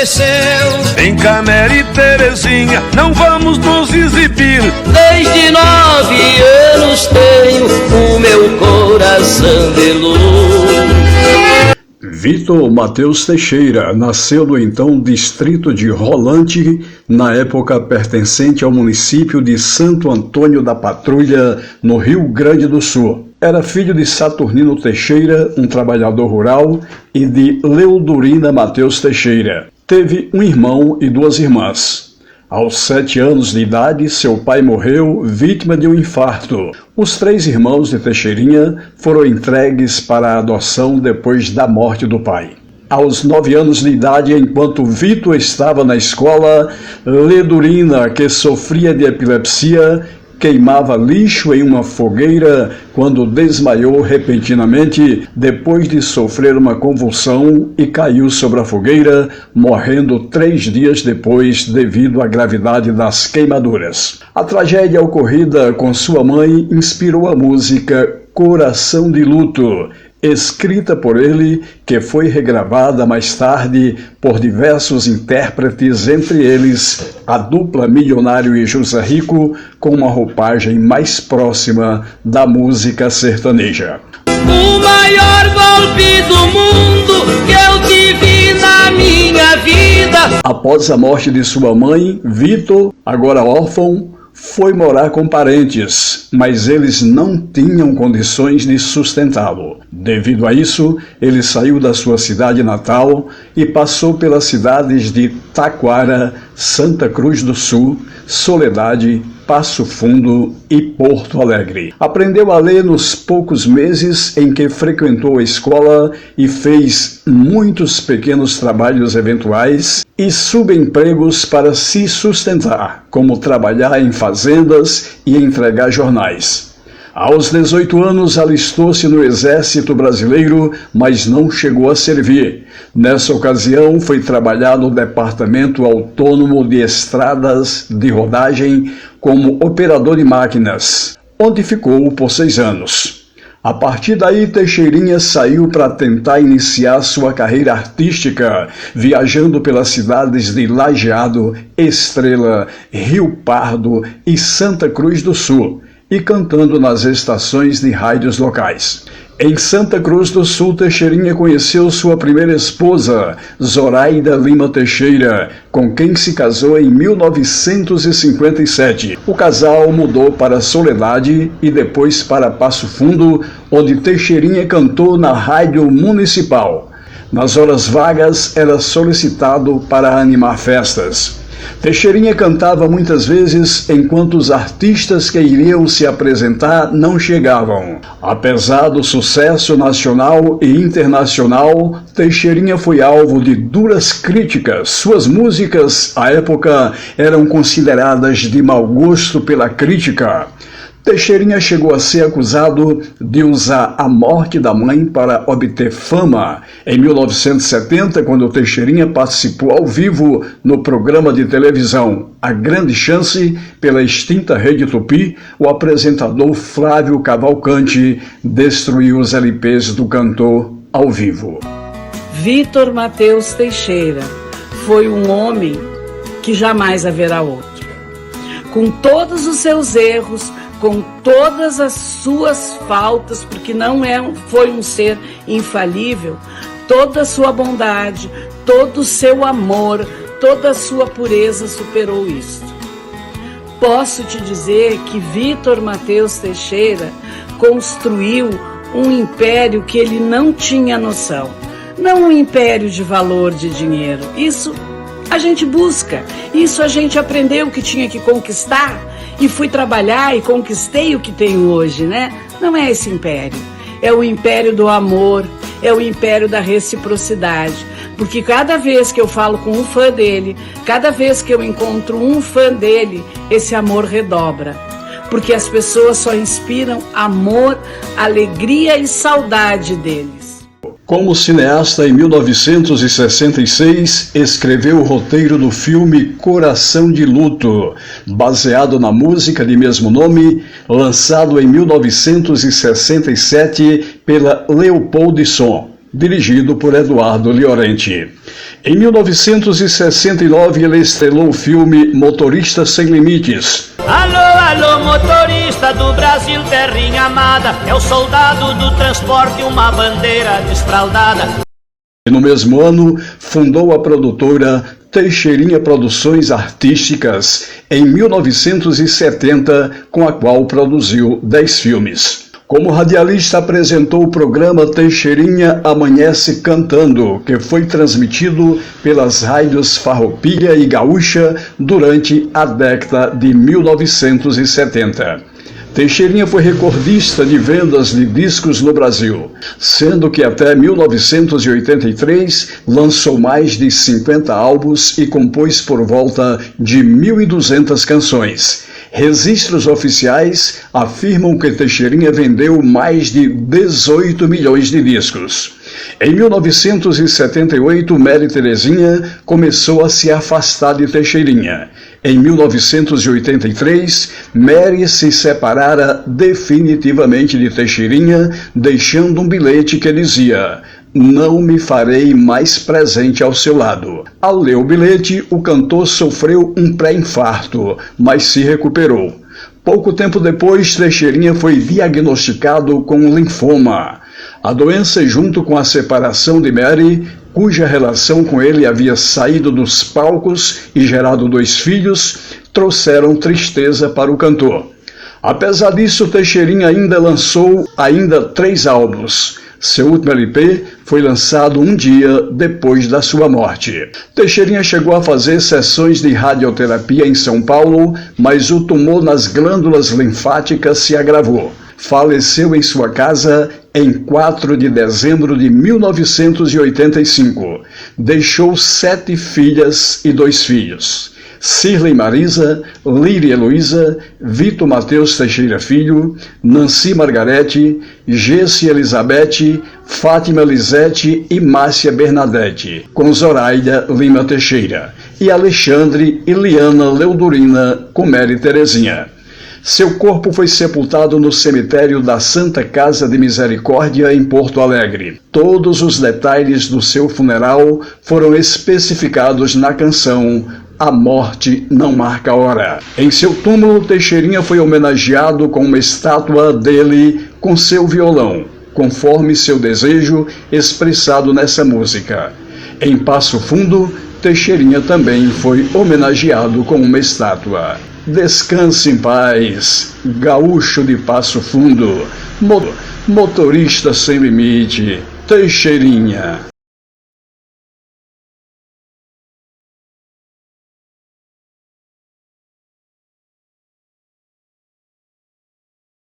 floresceu. Em Canela e Terezinha não vamos nos exibir. Desde 9 anos tenho o meu coração de luz. Vitor Mateus Teixeira nasceu no então distrito de Rolante, na época pertencente ao município de Santo Antônio da Patrulha, no Rio Grande do Sul. Era filho de Saturnino Teixeira, um trabalhador rural, e de Leodorina Mateus Teixeira. Teve um irmão e 2 irmãs. Aos 7 anos de idade, seu pai morreu vítima de um infarto. Os 3 irmãos de Teixeirinha foram entregues para a adoção depois da morte do pai. Aos 9 anos de idade, enquanto Vitor estava na escola, Ledorina, que sofria de epilepsia, queimava lixo em uma fogueira quando desmaiou repentinamente depois de sofrer uma convulsão e caiu sobre a fogueira, morrendo 3 dias depois devido à gravidade das queimaduras. A tragédia ocorrida com sua mãe inspirou a música Coração de Luto, escrita por ele, que foi regravada mais tarde por diversos intérpretes, entre eles a dupla Milionário e José Rico, com uma roupagem mais próxima da música sertaneja. O maior golpe do mundo que eu tive na minha vida. Após a morte de sua mãe, Vitor, agora órfão, foi morar com parentes, mas eles não tinham condições de sustentá-lo. Devido a isso, ele saiu da sua cidade natal e passou pelas cidades de Taquara, Santa Cruz do Sul, Soledade, Passo Fundo e Porto Alegre. Aprendeu a ler nos poucos meses em que frequentou a escola e fez muitos pequenos trabalhos eventuais e subempregos para se sustentar, como trabalhar em fazendas e entregar jornais. Aos 18 anos, alistou-se no Exército Brasileiro, mas não chegou a servir. Nessa ocasião, foi trabalhar no Departamento Autônomo de Estradas de Rodagem como operador de máquinas, onde ficou por 6 anos. A partir daí, Teixeirinha saiu para tentar iniciar sua carreira artística, viajando pelas cidades de Lajeado, Estrela, Rio Pardo e Santa Cruz do Sul, e cantando nas estações de rádios locais. Em Santa Cruz do Sul, Teixeirinha conheceu sua primeira esposa, Zoraida Lima Teixeira, com quem se casou em 1957. O casal mudou para Soledade e depois para Passo Fundo, onde Teixeirinha cantou na rádio municipal. Nas horas vagas, era solicitado para animar festas. Teixeirinha cantava muitas vezes enquanto os artistas que iriam se apresentar não chegavam. Apesar do sucesso nacional e internacional, Teixeirinha foi alvo de duras críticas. Suas músicas, à época, eram consideradas de mau gosto pela crítica. Teixeirinha chegou a ser acusado de usar a morte da mãe para obter fama. Em 1970, quando Teixeirinha participou ao vivo no programa de televisão A Grande Chance, pela extinta Rede Tupi, o apresentador Flávio Cavalcante destruiu os LPs do cantor ao vivo. Vitor Mateus Teixeira foi um homem que jamais haverá outro. Com todos os seus erros, com todas as suas faltas, porque foi um ser infalível, toda a sua bondade, todo o seu amor, toda a sua pureza superou isto. Posso te dizer que Vitor Mateus Teixeira construiu um império que ele não tinha noção. Não um império de valor de dinheiro. Isso a gente busca, isso a gente aprendeu que tinha que conquistar e fui trabalhar e conquistei o que tenho hoje, né? Não é esse império, é o império do amor, é o império da reciprocidade, porque cada vez que eu falo com um fã dele, cada vez que eu encontro um fã dele, esse amor redobra, porque as pessoas só inspiram amor, alegria e saudade deles. Como cineasta, em 1966, escreveu o roteiro do filme Coração de Luto, baseado na música de mesmo nome, lançado em 1967 pela Leopoldson. dirigido por Eduardo Llorente. Em 1969, ele estrelou o filme Motorista Sem Limites. Alô, alô, motorista do Brasil, terrinha amada, é o soldado do transporte, uma bandeira desfraldada. E no mesmo ano, fundou a produtora Teixeirinha Produções Artísticas, em 1970, com a qual produziu 10 filmes. Como radialista, apresentou o programa Teixeirinha Amanhece Cantando, que foi transmitido pelas rádios Farroupilha e Gaúcha durante a década de 1970. Teixeirinha foi recordista de vendas de discos no Brasil, sendo que até 1983 lançou mais de 50 álbuns e compôs por volta de 1.200 canções. Registros oficiais afirmam que Teixeirinha vendeu mais de 18 milhões de discos. Em 1978, Mary Terezinha começou a se afastar de Teixeirinha. Em 1983, Mary se separara definitivamente de Teixeirinha, deixando um bilhete que dizia: "Não me farei mais presente ao seu lado". Ao ler o bilhete, o cantor sofreu um pré-infarto, mas se recuperou. Pouco tempo depois, Teixeirinha foi diagnosticado com linfoma. A doença, junto com a separação de Mary, cuja relação com ele havia saído dos palcos e gerado 2 filhos, trouxeram tristeza para o cantor. Apesar disso, Teixeirinha ainda lançou 3 álbuns. Seu último LP foi lançado um dia depois da sua morte. Teixeirinha chegou a fazer sessões de radioterapia em São Paulo, mas o tumor nas glândulas linfáticas se agravou. Faleceu em sua casa em 4 de dezembro de 1985. Deixou 7 filhas e 2 filhos. Cirlei Marisa, Líria Heloísa, Vitor Mateus Teixeira Filho, Nancy Margarete, Gessi Elizabeth, Fátima Lisete e Márcia Bernadette, com Zoraida Lima Teixeira, e Alexandre e Liana Leodorina com Mary Terezinha. Seu corpo foi sepultado no cemitério da Santa Casa de Misericórdia, em Porto Alegre. Todos os detalhes do seu funeral foram especificados na canção A Morte Não Marca Hora. Em seu túmulo, Teixeirinha foi homenageado com uma estátua dele com seu violão, conforme seu desejo expressado nessa música. Em Passo Fundo, Teixeirinha também foi homenageado com uma estátua. Descanse em paz, gaúcho de Passo Fundo, motorista sem limite, Teixeirinha.